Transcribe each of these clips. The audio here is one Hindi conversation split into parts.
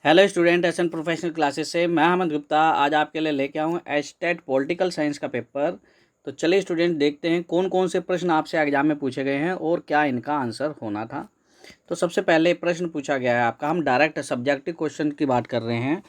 Hello student, S N professional classes से मैं अहमद गुप्ता आज आपके लिए लेके आऊँ एचटेट पॉलिटिकल साइंस का पेपर। तो चलिए स्टूडेंट, देखते हैं कौन कौन से प्रश्न आपसे एग्जाम में पूछे गए हैं और क्या इनका आंसर होना था। तो सबसे पहले प्रश्न पूछा गया है आपका, हम डायरेक्ट सब्जेक्टिव क्वेश्चन की बात कर रहे हैं।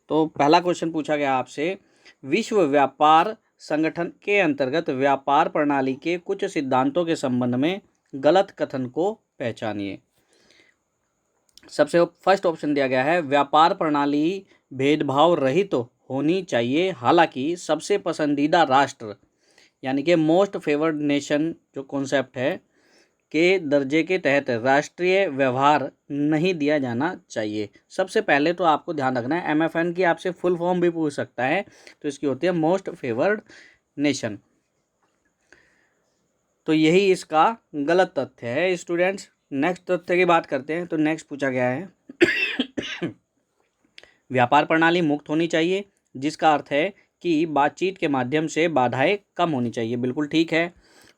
तो पहला क्वेश्चन पूछा गया आपसे, विश्व व्यापार संगठन के अंतर्गत व्यापार प्रणाली के कुछ सिद्धांतों के संबंध में गलत कथन को पहचानिए। सबसे फर्स्ट ऑप्शन दिया गया है, व्यापार प्रणाली भेदभाव रहित तो होनी चाहिए, हालांकि सबसे पसंदीदा राष्ट्र यानी कि मोस्ट फेवर्ड नेशन जो कॉन्सेप्ट है के दर्जे के तहत राष्ट्रीय व्यवहार नहीं दिया जाना चाहिए। सबसे पहले तो आपको ध्यान रखना है, एमएफएन की आपसे फुल फॉर्म भी पूछ सकता है, तो इसकी होती है मोस्ट फेवर्ड नेशन। तो यही इसका गलत तथ्य है स्टूडेंट्स। नेक्स्ट तथ्य की बात करते हैं। तो नेक्स्ट पूछा गया है व्यापार प्रणाली मुक्त होनी चाहिए, जिसका अर्थ है कि बातचीत के माध्यम से बाधाएं कम होनी चाहिए। बिल्कुल ठीक है।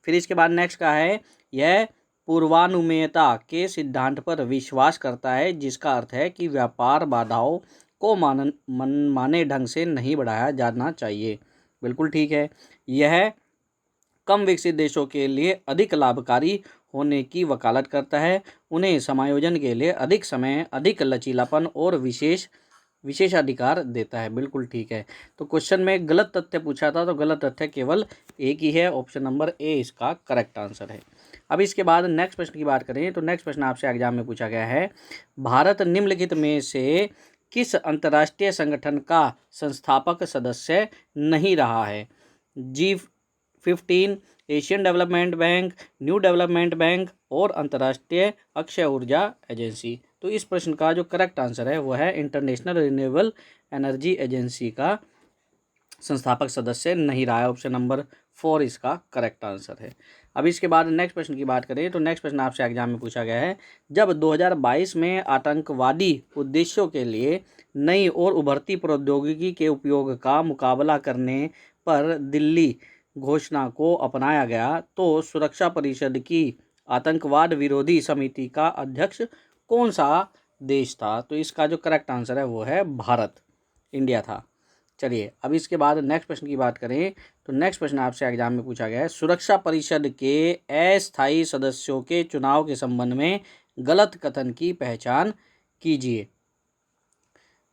फिर इसके बाद नेक्स्ट का है, यह पूर्वानुमेयता के सिद्धांत पर विश्वास करता है, जिसका अर्थ है कि व्यापार बाधाओं को मनमाने ढंग से नहीं बढ़ाया जाना चाहिए। बिल्कुल ठीक है। यह कम विकसित देशों के लिए अधिक लाभकारी होने की वकालत करता है, उन्हें समायोजन के लिए अधिक समय, अधिक लचीलापन और विशेषाधिकार देता है। बिल्कुल ठीक है। तो क्वेश्चन में गलत तथ्य पूछा था, तो गलत तथ्य केवल एक ही है, ऑप्शन नंबर ए इसका करेक्ट आंसर है। अब इसके बाद नेक्स्ट प्रश्न की बात करें तो नेक्स्ट प्रश्न आपसे एग्जाम में पूछा गया है, भारत निम्नलिखित में से किस अंतर्राष्ट्रीय संगठन का संस्थापक सदस्य नहीं रहा है? G15, Asian development bank, new development bank और अंतर्राष्ट्रीय अक्षय ऊर्जा एजेंसी। तो इस प्रश्न का जो करेक्ट आंसर है वो है इंटरनेशनल रिन्यूएबल एनर्जी एजेंसी का संस्थापक सदस्य नहीं रहा है। ऑप्शन नंबर 4 इसका करेक्ट आंसर है। अब इसके बाद नेक्स्ट प्रश्न की बात करें तो नेक्स्ट प्रश्न आपसे एग्जाम में पूछा गया है, जब 2022 में आतंकवादी उद्देश्यों के लिए नई और उभरती प्रौद्योगिकी के उपयोग का मुकाबला करने पर दिल्ली घोषणा को अपनाया गया, तो सुरक्षा परिषद की आतंकवाद विरोधी समिति का अध्यक्ष कौन सा देश था? तो इसका जो करेक्ट आंसर है वो है भारत, इंडिया था। चलिए अब इसके बाद नेक्स्ट प्रश्न की बात करें तो नेक्स्ट प्रश्न आपसे एग्जाम में पूछा गया है, सुरक्षा परिषद के अस्थायी सदस्यों के चुनाव के संबंध में गलत कथन की पहचान कीजिए।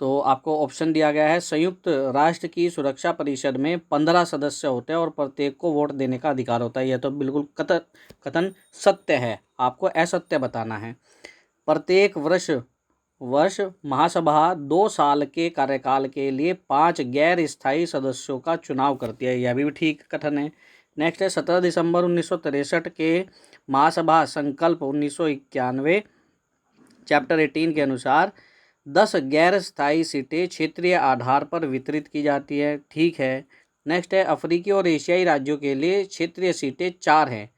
तो आपको ऑप्शन दिया गया है, संयुक्त राष्ट्र की सुरक्षा परिषद में 15 सदस्य होते हैं और प्रत्येक को वोट देने का अधिकार होता है। यह तो बिल्कुल कथन सत्य है, आपको असत्य बताना है। प्रत्येक वर्ष महासभा 2 साल के कार्यकाल के लिए 5 गैर स्थायी सदस्यों का चुनाव करती है। यह भी ठीक कथन है। नेक्स्ट है, 17 दिसंबर 1963 के महासभा संकल्प 1991 चैप्टर 18 के अनुसार 10 गैर स्थायी सीटें क्षेत्रीय आधार पर वितरित की जाती है। ठीक है। नेक्स्ट है, अफ्रीकी और एशियाई राज्यों के लिए क्षेत्रीय सीटें 4 हैं,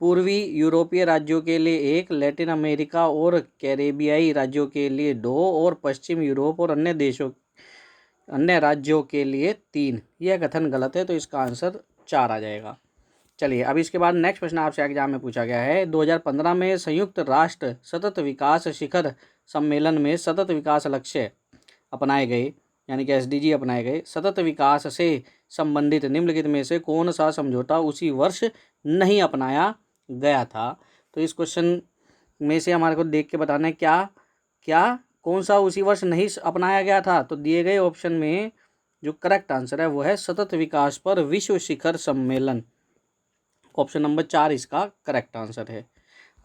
पूर्वी यूरोपीय राज्यों के लिए 1, लैटिन अमेरिका और कैरेबियाई राज्यों के लिए 2 और पश्चिम यूरोप और अन्य राज्यों के लिए 3। यह कथन गलत है, तो इसका आंसर 4 आ जाएगा। चलिए अब इसके बाद नेक्स्ट प्रश्न आपसे एग्जाम में पूछा गया है, 2015 में संयुक्त राष्ट्र सतत विकास शिखर सम्मेलन में सतत विकास लक्ष्य अपनाए गए, यानी कि SDG अपनाए गए। सतत विकास से संबंधित निम्नलिखित में से कौन सा समझौता उसी वर्ष नहीं अपनाया गया था? तो इस क्वेश्चन में से हमारे को देख के बताना है क्या कौन सा उसी वर्ष नहीं अपनाया गया था। तो दिए गए ऑप्शन में जो करेक्ट आंसर है वो है सतत विकास पर विश्व शिखर सम्मेलन, ऑप्शन नंबर 4 इसका करेक्ट आंसर है।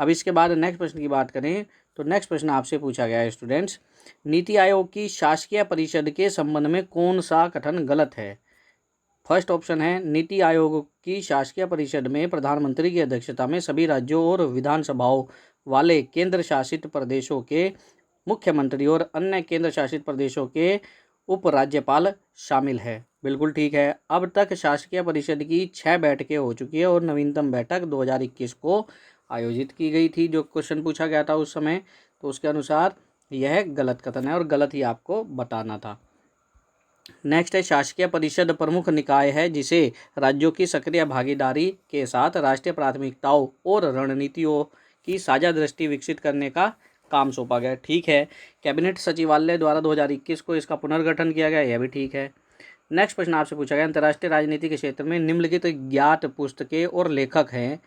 अब इसके बाद नेक्स्ट प्रश्न की बात करें तो नेक्स्ट प्रश्न आपसे पूछा गया है स्टूडेंट्स, नीति आयोग की शासकीय परिषद के संबंध में कौन सा कथन गलत है? फर्स्ट ऑप्शन है, नीति आयोग की शासकीय परिषद में प्रधानमंत्री की अध्यक्षता में सभी राज्यों और विधानसभाओं वाले केंद्र शासित प्रदेशों के मुख्यमंत्री और अन्य केंद्र शासित प्रदेशों के उपराज्यपाल शामिल है। बिल्कुल ठीक है। अब तक शासकीय परिषद की 6 बैठकें हो चुकी है और नवीनतम बैठक 2021 को आयोजित की गई थी। जो क्वेश्चन पूछा गया था उस समय, तो उसके अनुसार यह गलत कथन है और गलत ही आपको बताना था। नेक्स्ट है, शासकीय परिषद प्रमुख निकाय है जिसे राज्यों की सक्रिय भागीदारी के साथ राष्ट्रीय प्राथमिकताओं और रणनीतियों की साझा दृष्टि विकसित करने का काम सौंपा गया। ठीक है। कैबिनेट सचिवालय द्वारा 2021 को इसका पुनर्गठन किया गया, यह भी ठीक है। नेक्स्ट प्रश्न आपसे पूछा गया, अंतर्राष्ट्रीय राजनीति के क्षेत्र में निम्नलिखित ज्ञात पुस्तकें और लेखक हैं,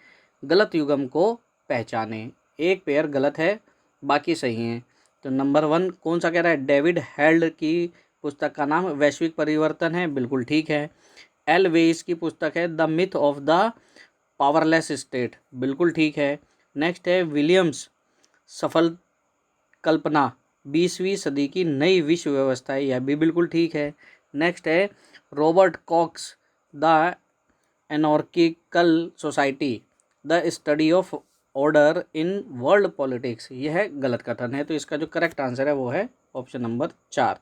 गलत युग्म को पहचाने। एक पेयर गलत है, बाकी सही हैं। तो नंबर 1 कौन सा कह रहा है? डेविड हेल्ड की पुस्तक का नाम वैश्विक परिवर्तन है, बिल्कुल ठीक है। एल वेइस की पुस्तक है the myth of the powerless state, बिल्कुल ठीक है। नेक्स्ट है विलियम्स सफल कल्पना 20वीं सदी की नई विश्व व्यवस्था है, यह भी बिल्कुल ठीक है। नेक्स्ट है Robert Cox the anarchical society the study of order in world politics, यह गलत कथन है। तो इसका जो करेक्ट आंसर है वो है ऑप्शन नंबर 4।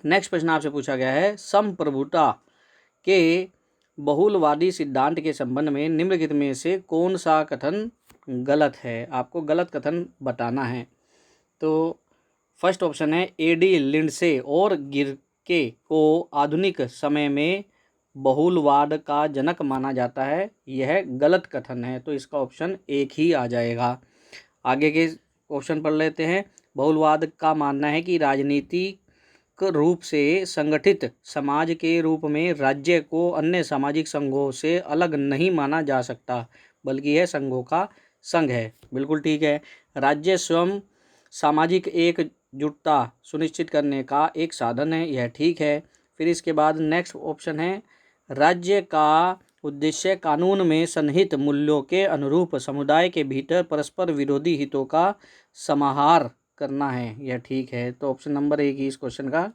नेक्स्ट प्रश्न आपसे पूछा गया है, संप्रभुता के बहुलवादी सिद्धांत के संबंध में निम्नलिखित में से कौन सा कथन गलत है? आपको गलत कथन बताना है। तो फर्स्ट ऑप्शन है एडी लिंडसे और गिरके को आधुनिक समय में बहुलवाद का जनक माना जाता है, यह गलत कथन है। तो इसका ऑप्शन 1 ही आ जाएगा। आगे के ऑप्शन पढ़ लेते हैं। बहुलवाद का मानना है कि राजनीतिक रूप से संगठित समाज के रूप में राज्य को अन्य सामाजिक संघों से अलग नहीं माना जा सकता, बल्कि यह संघों का संघ है, बिल्कुल ठीक है। राज्य स्वयं सामाजिक एकजुटता सुनिश्चित करने का एक साधन है, यह ठीक है। फिर इसके बाद नेक्स्ट ऑप्शन है, राज्य का उद्देश्य कानून में सन्निहित मूल्यों के अनुरूप समुदाय के भीतर परस्पर विरोधी हितों का समाहार करना है, यह ठीक है। तो ऑप्शन नंबर 1 ही इस क्वेश्चन का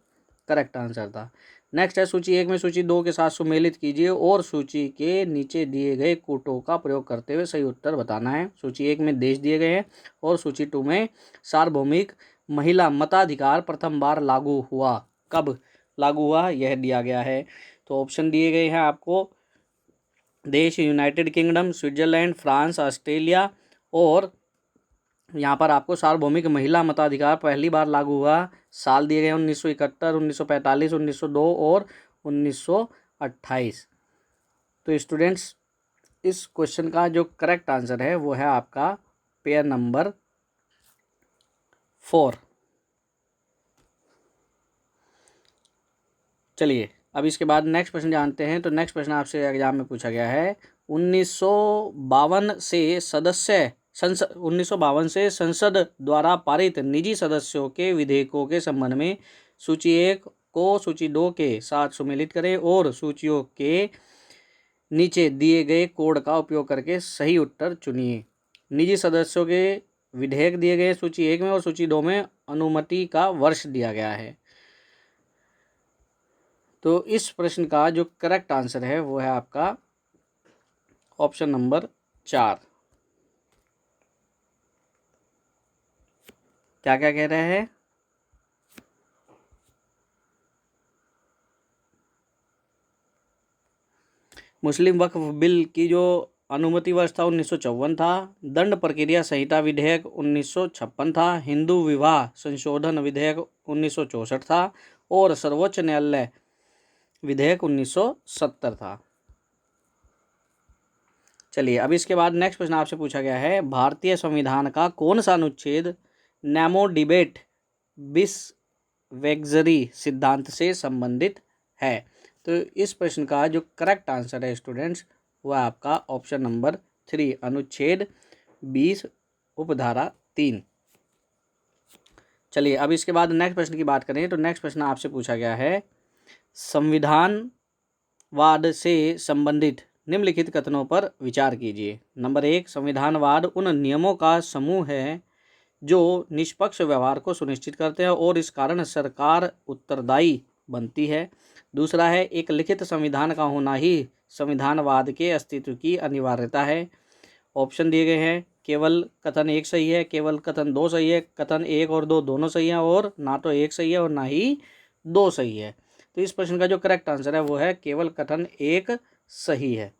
करेक्ट आंसर था। नेक्स्ट है सूची 1 में सूची 2 के साथ सुमेलित कीजिए और सूची के नीचे दिए गए कूटों का प्रयोग करते हुए सही उत्तर बताना है। सूची 1 में देश दिए गए हैं और सूची 2 में सार्वभौमिक महिला मताधिकार प्रथम बार लागू हुआ, कब लागू हुआ, यह दिया गया है। तो ऑप्शन दिए गए हैं आपको, देश United kingdom, Switzerland, France, Australia, और यहाँ पर आपको सार्वभौमिक महिला मताधिकार पहली बार लागू हुआ साल दिए गए 1971, 1945, 1902 और 1928। तो स्टूडेंट्स इस क्वेश्चन का जो करेक्ट आंसर है वो है आपका पेयर नंबर 4। चलिए अब इसके बाद नेक्स्ट प्रश्न जानते हैं। तो नेक्स्ट प्रश्न आपसे एग्जाम में पूछा गया है, 1952 से संसद द्वारा पारित निजी सदस्यों के विधेयकों के संबंध में सूची 1 को सूची 2 के साथ सुमेलित करें और सूचियों के नीचे दिए गए कोड का उपयोग करके सही उत्तर चुनिए। निजी सदस्यों के विधेयक दिए गए सूची 1 में और सूची 2 में अनुमति का वर्ष दिया गया है। तो इस प्रश्न का जो करेक्ट आंसर है वो है आपका ऑप्शन नंबर 4। क्या क्या कह रहे हैं? मुस्लिम वक्फ बिल की जो अनुमति वर्ष था 1954 था। दंड प्रक्रिया संहिता विधेयक 1956 था। हिंदू विवाह संशोधन विधेयक 1964 था और सर्वोच्च न्यायालय विधेयक 1970 था। चलिए अब इसके बाद नेक्स्ट प्रश्न आपसे पूछा गया है, भारतीय संविधान का कौन सा अनुच्छेद नेमो डिबेट बिस्वेग्जरी सिद्धांत से संबंधित है? तो इस प्रश्न का जो करेक्ट आंसर है स्टूडेंट्स वह आपका ऑप्शन नंबर 3 अनुच्छेद 20 उपधारा 3। चलिए अब इसके बाद नेक्स्ट प्रश्न की बात करें। तो नेक्स्ट प्रश्न आपसे पूछा गया है, संविधानवाद से संबंधित निम्नलिखित कथनों पर विचार कीजिए। नंबर 1, संविधानवाद उन नियमों का समूह है जो निष्पक्ष व्यवहार को सुनिश्चित करते हैं और इस कारण सरकार उत्तरदायी बनती है। दूसरा है, एक लिखित संविधान का होना ही संविधानवाद के अस्तित्व की अनिवार्यता है। ऑप्शन दिए गए हैं, केवल कथन 1 सही है, केवल कथन 2 सही है, कथन 1 और 2 दोनों सही हैं और ना तो 1 सही है और ना ही 2 सही है। तो इस प्रश्न का जो करेक्ट आंसर है वो है केवल कथन 1 सही है।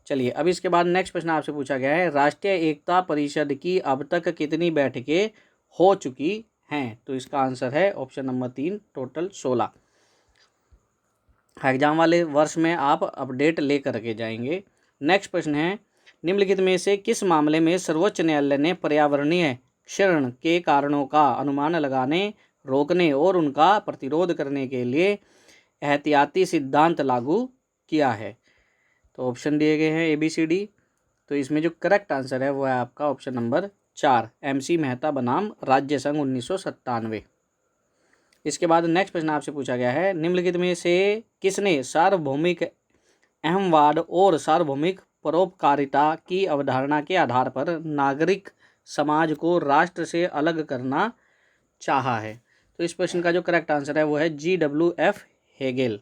चलिए अब इसके बाद नेक्स्ट प्रश्न आपसे पूछा गया है, राष्ट्रीय एकता परिषद की अब तक कितनी बैठकें हो चुकी हैं? तो इसका आंसर है ऑप्शन नंबर 3 टोटल 16। एग्जाम वाले वर्ष में आप अपडेट ले करके जाएंगे। नेक्स्ट प्रश्न है, निम्नलिखित में से किस मामले में सर्वोच्च न्यायालय ने पर्यावरणीय क्षरण के कारणों का अनुमान लगाने, रोकने और उनका प्रतिरोध करने के लिए एहतियाती सिद्धांत लागू किया है। तो ऑप्शन दिए गए हैं ABCD। तो इसमें जो करेक्ट आंसर है वो है आपका ऑप्शन नंबर 4, MC मेहता बनाम राज्य संघ 1997। इसके बाद नेक्स्ट प्रश्न आपसे पूछा गया है, निम्नलिखित में से किसने सार्वभौमिक अहमवाद और सार्वभौमिक परोपकारिता की अवधारणा के आधार पर नागरिक समाज को राष्ट्र से अलग करना चाहा है? तो इस प्रश्न का जो करेक्ट आंसर है वो है GWF हेगेल।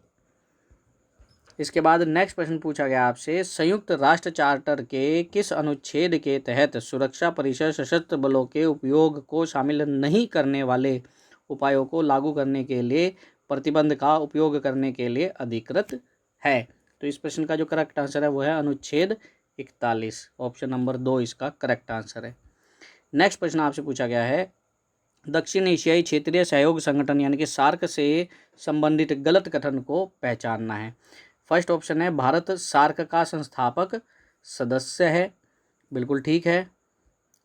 इसके बाद नेक्स्ट प्रश्न पूछा गया आपसे, संयुक्त राष्ट्र चार्टर के किस अनुच्छेद के तहत सुरक्षा परिषद सशस्त्र बलों के उपयोग को शामिल नहीं करने वाले उपायों को लागू करने के लिए प्रतिबंध का उपयोग करने के लिए अधिकृत है? तो इस प्रश्न का जो करेक्ट आंसर है वो है अनुच्छेद 41। ऑप्शन नंबर 2 इसका करेक्ट आंसर है। नेक्स्ट प्रश्न आपसे पूछा गया है, दक्षिण एशियाई क्षेत्रीय सहयोग संगठन यानी कि सार्क से संबंधित गलत कथन को पहचानना है। फर्स्ट ऑप्शन है, भारत सार्क का संस्थापक सदस्य है, बिल्कुल ठीक है।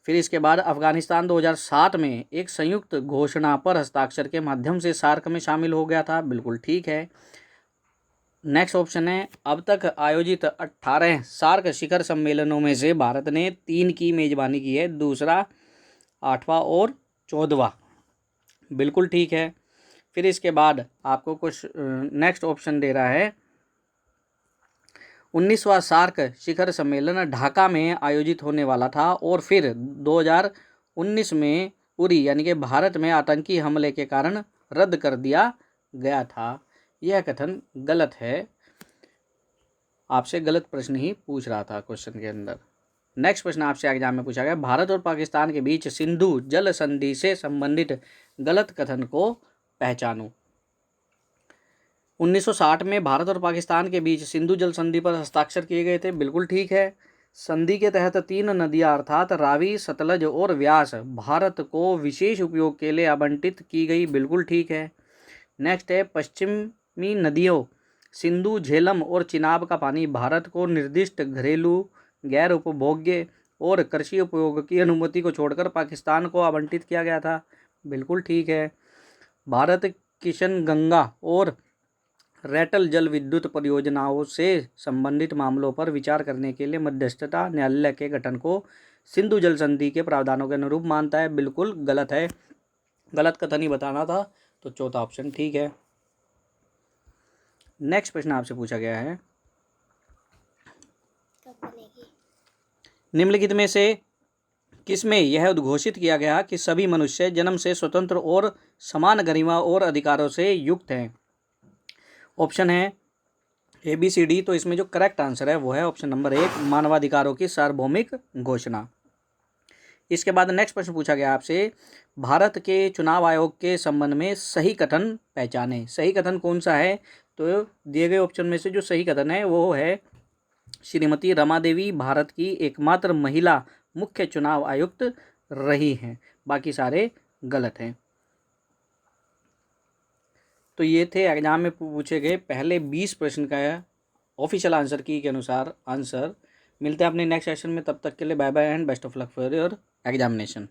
फिर इसके बाद अफगानिस्तान 2007 में एक संयुक्त घोषणा पर हस्ताक्षर के माध्यम से सार्क में शामिल हो गया था, बिल्कुल ठीक है। नेक्स्ट ऑप्शन है, अब तक आयोजित 18 सार्क शिखर सम्मेलनों में से भारत ने 3 की मेजबानी की है, दूसरा 8वां और 14वां, बिल्कुल ठीक है। फिर इसके बाद आपको कुछ नेक्स्ट ऑप्शन दे रहा है, 19वां सार्क शिखर सम्मेलन ढाका में आयोजित होने वाला था और फिर 2019 में उरी यानी कि भारत में आतंकी हमले के कारण रद्द कर दिया गया था। यह कथन गलत है, आपसे गलत प्रश्न ही पूछ रहा था क्वेश्चन के अंदर। नेक्स्ट प्रश्न आपसे एग्जाम में पूछा गया, भारत और पाकिस्तान के बीच सिंधु जल संधि से संबंधित गलत कथन को पहचानो। 1960 में भारत और पाकिस्तान के बीच सिंधु जल संधि पर हस्ताक्षर किए गए थे, बिल्कुल ठीक है। संधि के तहत 3 नदियां अर्थात रावी, सतलज और व्यास भारत को विशेष उपयोग के लिए आवंटित की गई, बिल्कुल ठीक है। नेक्स्ट है, पश्चिमी नदियों सिंधु, झेलम और चिनाब का पानी भारत को निर्दिष्ट घरेलू, गैर उपभोग्य और कृषि उपयोग की अनुमति को छोड़कर पाकिस्तान को आवंटित किया गया था, बिल्कुल ठीक है। भारत किशनगंगा और रैटल जल विद्युत परियोजनाओं से संबंधित मामलों पर विचार करने के लिए मध्यस्थता न्यायालय के गठन को सिंधु जल संधि के प्रावधानों के अनुरूप मानता है, बिल्कुल गलत है, गलत कथन ही बताना था, तो चौथा ऑप्शन ठीक है। नेक्स्ट प्रश्न आपसे पूछा गया है, निम्नलिखित में से किसमें यह उद्घोषित किया गया कि सभी मनुष्य जन्म से स्वतंत्र और समान गरिमा और अधिकारों से युक्त हैं? ऑप्शन है ABCD। तो इसमें जो करेक्ट आंसर है वो है ऑप्शन नंबर 1, मानवाधिकारों की सार्वभौमिक घोषणा। इसके बाद नेक्स्ट प्रश्न पूछा गया आपसे, भारत के चुनाव आयोग के संबंध में सही कथन पहचाने। सही कथन कौन सा है? तो दिए गए ऑप्शन में से जो सही कथन है वो है, श्रीमती रमा देवी भारत की एकमात्र महिला मुख्य चुनाव आयुक्त रही हैं, बाकी सारे गलत हैं। तो ये थे एग्जाम में पूछे गए पहले 20 प्रश्न का ऑफिशियल आंसर की के अनुसार आंसर। मिलते हैं अपने नेक्स्ट सेशन में, तब तक के लिए bye bye and best of luck for your examination.